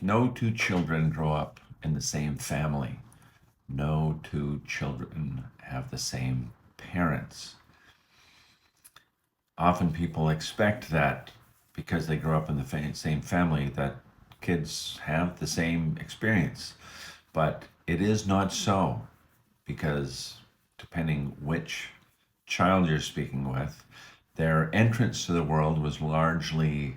No two children grow up in the same family. No two children have the same parents. Often people expect that because they grow up in the same family that kids have the same experience. But it is not so, because depending which child you're speaking with, their entrance to the world was largely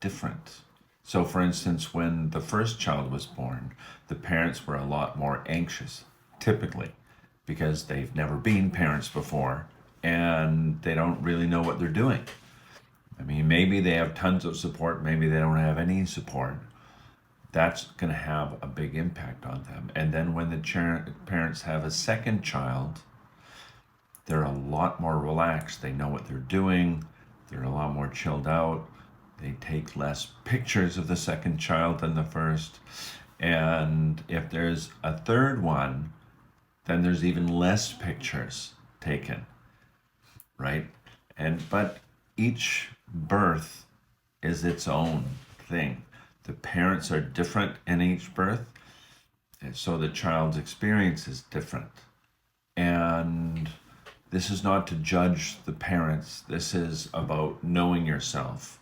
different. So, for instance, when the first child was born, the parents were a lot more anxious, typically, because they've never been parents before and they don't really know what they're doing. I mean, maybe they have tons of support, maybe they don't have any support. That's going to have a big impact on them. And then when the parents have a second child, they're a lot more relaxed. They know what they're doing, they're a lot more chilled out. They take less pictures of the second child than the first. And if there's a third one, then there's even less pictures taken, right? But each birth is its own thing. The parents are different in each birth, and so the child's experience is different. And this is not to judge the parents. This is about knowing yourself.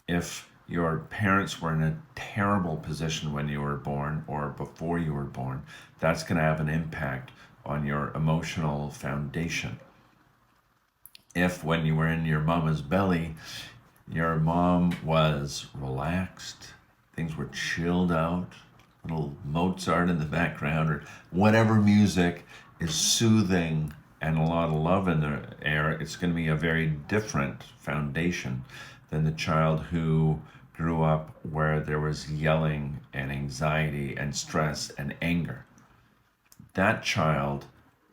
If your parents were in a terrible position when you were born or before you were born, that's going to have an impact on your emotional foundation. If when you were in your mama's belly, your mom was relaxed, things were chilled out, little Mozart in the background, or whatever music is soothing and a lot of love in the air, it's going to be a very different foundation than the child who grew up where there was yelling and anxiety and stress and anger. That child,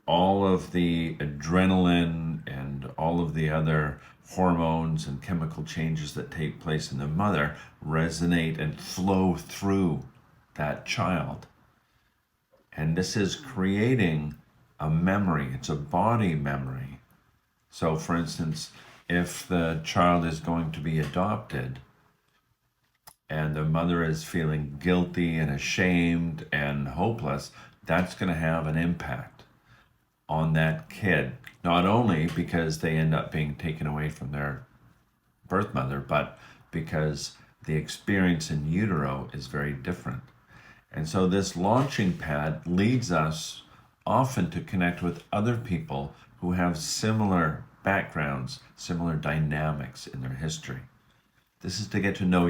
all of the adrenaline and all of the other hormones and chemical changes that take place in the mother resonate and flow through that child. And this is creating a memory, it's a body memory. So, for instance, if the child is going to be adopted and the mother is feeling guilty and ashamed and hopeless, that's going to have an impact on that kid, not only because they end up being taken away from their birth mother, but because the experience in utero is very different. And so this launching pad leads us often to connect with other people who have similar backgrounds, similar dynamics in their history. This is to get to know